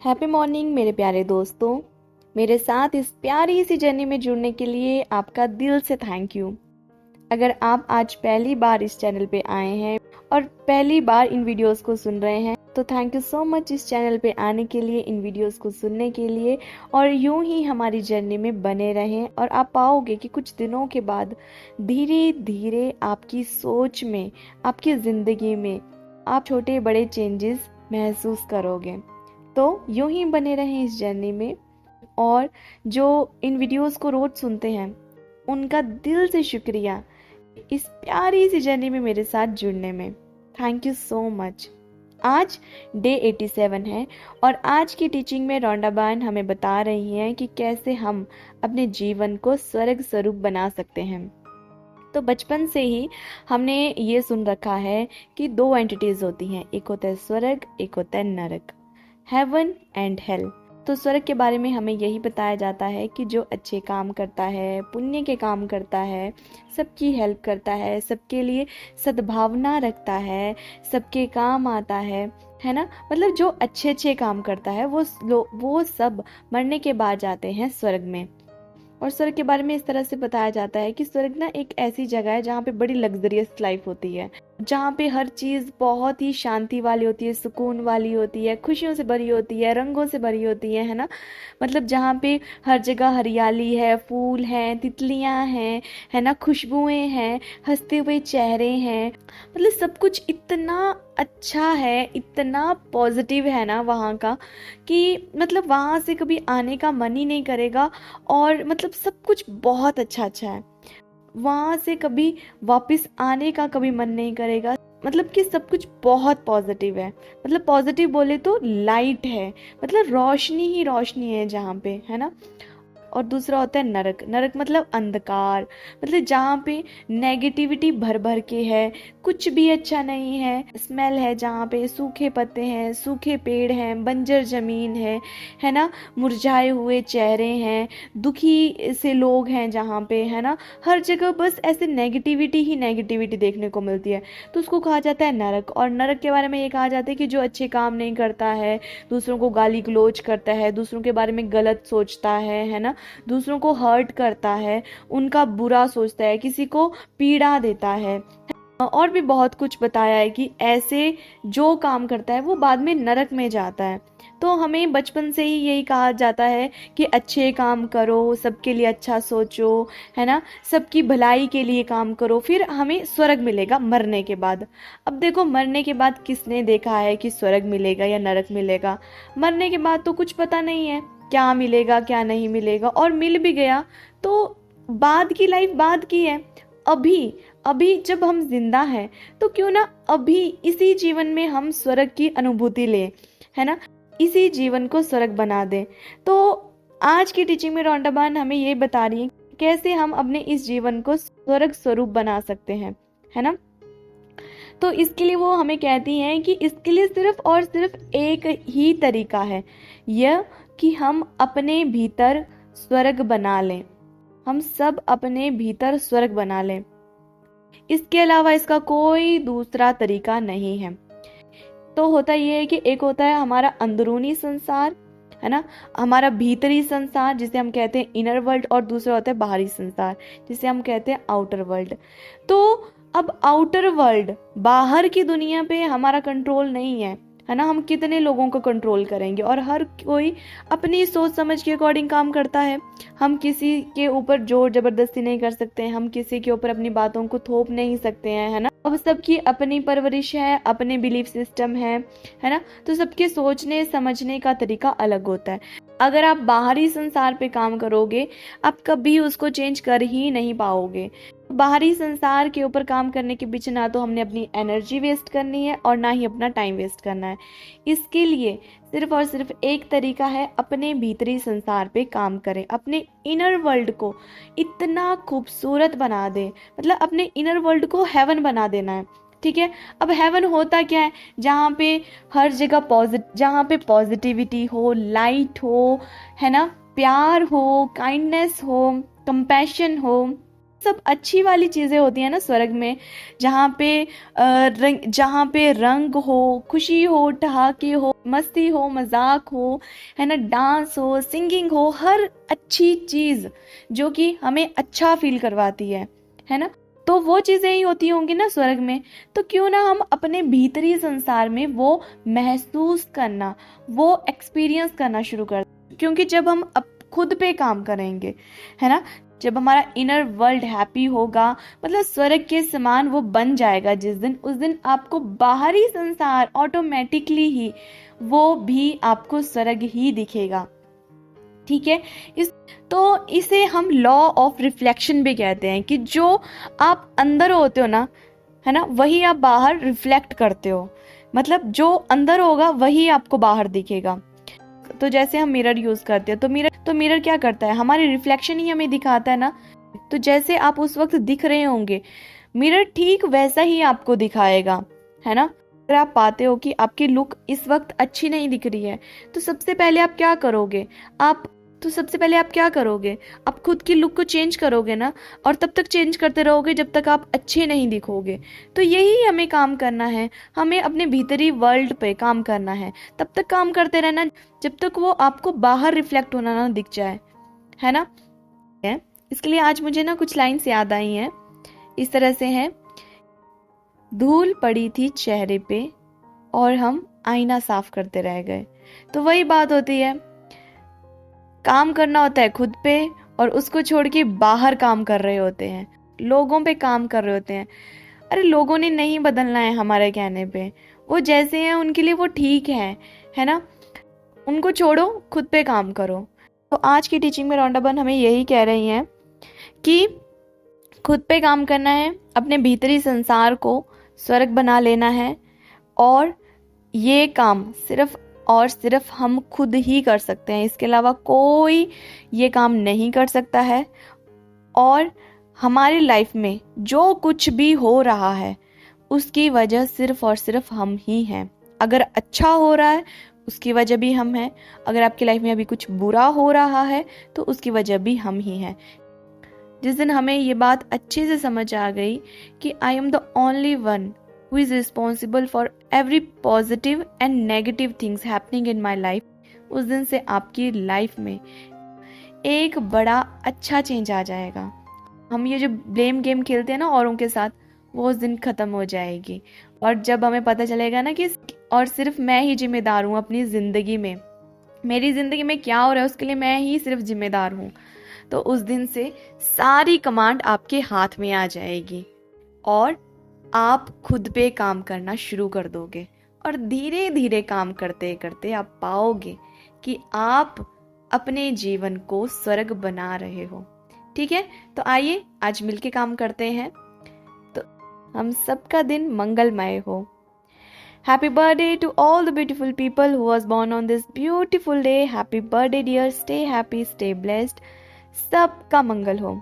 Happy morning मेरे प्यारे दोस्तों। मेरे साथ इस प्यारी सी जर्नी में जुड़ने के लिए आपका दिल से थैंक यू। अगर आप आज पहली बार इस चैनल पे आए हैं और पहली बार इन वीडियोस को सुन रहे हैं तो थैंक यू सो मच इस चैनल पे आने के लिए, इन वीडियोस को सुनने के लिए, और यूं ही हमारी जर्नी में बने रहें। और आप पाओगे कि कुछ दिनों के बाद धीरे धीरे आपकी सोच में, आपकी ज़िंदगी में आप छोटे बड़े चेंजेस महसूस करोगे। तो यूं ही बने रहें इस जर्नी में। और जो इन वीडियोस को रोज सुनते हैं उनका दिल से शुक्रिया इस प्यारी सी जर्नी में मेरे साथ जुड़ने में। Thank you so much. आज डे 87 है और आज की टीचिंग में रोंडा बहन हमें बता रही हैं कि कैसे हम अपने जीवन को स्वर्ग स्वरूप बना सकते हैं। तो बचपन से ही हमने ये सुन रखा है कि दो एंटिटीज होती हैं, एक होता है स्वर्ग, एक होता है नरक, हेवन एंड हेल। तो स्वर्ग के बारे में हमें यही बताया जाता है कि जो अच्छे काम करता है, पुण्य के काम करता है, सबकी हेल्प करता है, सबके लिए सद्भावना रखता है, सबके काम आता है ना। मतलब जो अच्छे अच्छे काम करता है वो सब मरने के बाद जाते हैं स्वर्ग में। और स्वर्ग के बारे में इस तरह से बताया जाता है कि स्वर्ग ना एक ऐसी जगह है जहाँ पे बड़ी लग्जरियस लाइफ होती है, जहाँ पे हर चीज़ बहुत ही शांति वाली होती है, सुकून वाली होती है, खुशियों से भरी होती है, रंगों से भरी होती है ना। मतलब जहाँ पे हर जगह हरियाली है, फूल हैं, तितलियाँ हैं, है ना, खुशबुएं हैं, हंसते हुए चेहरे हैं। मतलब सब कुछ इतना अच्छा है, इतना पॉजिटिव है ना वहाँ का कि मतलब वहाँ से कभी आने का मन ही नहीं करेगा। और मतलब सब कुछ बहुत अच्छा अच्छा है, वहाँ से कभी वापस आने का कभी मन नहीं करेगा। मतलब कि सब कुछ बहुत पॉजिटिव है। मतलब पॉजिटिव बोले तो लाइट है, मतलब रोशनी ही रोशनी है जहाँ पे, है ना। और दूसरा होता है नरक। नरक मतलब अंधकार, मतलब जहाँ पे नेगेटिविटी भर भर के है, कुछ भी अच्छा नहीं है, स्मेल है, जहाँ पे सूखे पत्ते हैं, सूखे पेड़ हैं, बंजर जमीन है ना, मुरझाए हुए चेहरे हैं, दुखी से लोग हैं जहाँ पे, है ना। हर जगह बस ऐसे नेगेटिविटी ही नेगेटिविटी देखने को मिलती है, तो उसको कहा जाता है नरक। और नरक के बारे में ये कहा जाता है कि जो अच्छे काम नहीं करता है, दूसरों को गाली गलौज करता है, दूसरों के बारे में गलत सोचता है ना, दूसरों को हर्ट करता है, उनका बुरा सोचता है, किसी को पीड़ा देता है। और भी बहुत कुछ बताया है कि ऐसे जो काम करता है वो बाद में नरक में जाता है। तो हमें बचपन से ही यही कहा जाता है कि अच्छे काम करो, सबके लिए अच्छा सोचो, है ना, सबकी भलाई के लिए काम करो, फिर हमें स्वर्ग मिलेगा मरने के बाद। अब देखो, मरने के बाद किसने देखा है कि स्वर्ग मिलेगा या नरक मिलेगा? मरने के बाद तो कुछ पता नहीं है क्या मिलेगा क्या नहीं मिलेगा, और मिल भी गया तो बाद की लाइफ बाद की है। अभी अभी जब हम जिंदा हैं तो क्यों ना अभी इसी जीवन में हम स्वर्ग की अनुभूति लें, है ना, इसी जीवन को स्वर्ग बना दें। तो आज की टीचिंग में रोंडा बहन हमें ये बता रही है कैसे हम अपने इस जीवन को स्वर्ग स्वरूप बना सकते हैं, है ना। तो इसके लिए वो हमें कहती हैं कि इसके लिए सिर्फ और सिर्फ एक ही तरीका है, यह कि हम अपने भीतर स्वर्ग बना लें। हम सब अपने भीतर स्वर्ग बना लें, इसके अलावा इसका कोई दूसरा तरीका नहीं है। तो होता ये है कि एक होता है हमारा अंदरूनी संसार, है ना, हमारा भीतरी संसार जिसे हम कहते हैं इनर वर्ल्ड, और दूसरा होता है बाहरी संसार जिसे हम कहते हैं आउटर वर्ल्ड। तो अब आउटर वर्ल्ड, बाहर की दुनिया पे हमारा कंट्रोल नहीं है ना। हम कितने लोगों को कंट्रोल करेंगे, और हर कोई अपनी सोच समझ के अकॉर्डिंग काम करता है। हम किसी के ऊपर जोर जबरदस्ती नहीं कर सकते हैं, हम किसी के ऊपर अपनी बातों को थोप नहीं सकते हैं, है ना। अब सबकी अपनी परवरिश है, अपने बिलीफ सिस्टम है ना। तो सबके सोचने समझने का तरीका अलग होता है। अगर आप बाहरी संसार पे काम करोगे, आप कभी उसको चेंज कर ही नहीं पाओगे। बाहरी संसार के ऊपर काम करने के पीछे ना तो हमने अपनी एनर्जी वेस्ट करनी है और ना ही अपना टाइम वेस्ट करना है। इसके लिए सिर्फ और सिर्फ एक तरीका है, अपने भीतरी संसार पे काम करें, अपने इनर वर्ल्ड को इतना खूबसूरत बना दें, मतलब अपने इनर वर्ल्ड को हेवन बना देना है, ठीक है। अब हेवन होता क्या है? जहाँ पे हर जगह जहाँ पे पॉजिटिविटी हो, लाइट हो, है ना, प्यार हो, काइंडनेस हो, कंपैशन हो, सब अच्छी वाली चीजें होती हैं ना स्वर्ग में, जहाँ पे रंग हो, खुशी हो, ठहाके हो, मस्ती हो, मजाक हो, है ना, डांस हो, सिंगिंग हो, हर अच्छी चीज जो कि हमें अच्छा फील करवाती है ना, तो वो चीजें ही होती होंगी ना स्वर्ग में। तो क्यों ना हम अपने भीतरी संसार में वो महसूस करना, वो एक्सपीरियंस करना शुरू कर, क्योंकि जब हम खुद पे काम करेंगे, है ना, जब हमारा इनर वर्ल्ड हैप्पी होगा, मतलब स्वर्ग के समान वो बन जाएगा जिस दिन, उस दिन आपको बाहरी संसार ऑटोमेटिकली ही वो भी आपको स्वर्ग ही दिखेगा। ठीक है, तो इसे हम लॉ ऑफ रिफ्लेक्शन भी कहते हैं, कि जो आप अंदर होते हो ना, है ना, वही आप बाहर रिफ्लेक्ट करते हो, मतलब जो अंदर होगा वही आपको बाहर दिखेगा। तो जैसे हम मिरर यूज करते हैं, तो मिरर क्या करता है, हमारी रिफ्लेक्शन ही हमें दिखाता है ना। तो जैसे आप उस वक्त दिख रहे होंगे, मिरर ठीक वैसा ही आपको दिखाएगा, है ना। अगर आप पाते हो कि आपकी लुक इस वक्त अच्छी नहीं दिख रही है, तो सबसे पहले आप क्या करोगे, आप खुद की लुक को चेंज करोगे ना, और तब तक चेंज करते रहोगे जब तक आप अच्छे नहीं दिखोगे। तो यही हमें काम करना है, हमें अपने भीतरी वर्ल्ड पे काम करना है, तब तक काम करते रहना जब तक वो आपको बाहर रिफ्लेक्ट होना ना दिख जाए, है ना। इसके लिए आज मुझे ना कुछ लाइन्स याद आई हैं, इस तरह से हैं। धूल पड़ी थी चेहरे पे और हम आईना साफ करते रह गए। तो वही बात होती है, काम करना होता है खुद पे, और उसको छोड़ के बाहर काम कर रहे होते हैं, लोगों पे काम कर रहे होते हैं। अरे लोगों ने नहीं बदलना है हमारे कहने पे, वो जैसे हैं उनके लिए वो ठीक है ना, उनको छोड़ो, खुद पे काम करो। तो आज की टीचिंग में रौंडाबन हमें यही कह रही हैं कि खुद पे काम करना है, अपने भीतरी संसार को स्वर्ग बना लेना है, और ये काम सिर्फ और सिर्फ हम खुद ही कर सकते हैं, इसके अलावा कोई ये काम नहीं कर सकता है। और हमारी लाइफ में जो कुछ भी हो रहा है उसकी वजह सिर्फ और सिर्फ हम ही हैं। अगर अच्छा हो रहा है उसकी वजह भी हम हैं, अगर आपकी लाइफ में अभी कुछ बुरा हो रहा है तो उसकी वजह भी हम ही हैं। जिस दिन हमें ये बात अच्छे से समझ आ गई कि I am the only one who is responsible for every positive and negative things happening in my life, उस दिन से आपकी लाइफ में एक बड़ा अच्छा चेंज आ जाएगा। हम ये जो ब्लेम गेम खेलते हैं ना औरों के साथ, वो उस दिन खत्म हो जाएगी। और जब हमें पता चलेगा ना कि और सिर्फ मैं ही जिम्मेदार हूँ अपनी ज़िंदगी में, मेरी ज़िंदगी में क्या हो रहा है उसके लिए मैं ही सिर्फ जिम्मेदार हूँ, तो उस दिन से सारी कमांड आपके हाथ में आ जाएगी और आप खुद पे काम करना शुरू कर दोगे। और धीरे धीरे काम करते करते आप पाओगे कि आप अपने जीवन को स्वर्ग बना रहे हो। ठीक है, तो आइए आज मिलके काम करते हैं, तो हम सबका दिन मंगलमय हो। Happy birthday to all the beautiful people who was born on this beautiful day. Happy birthday dear, stay happy, stay blessed, सबका मंगल हो।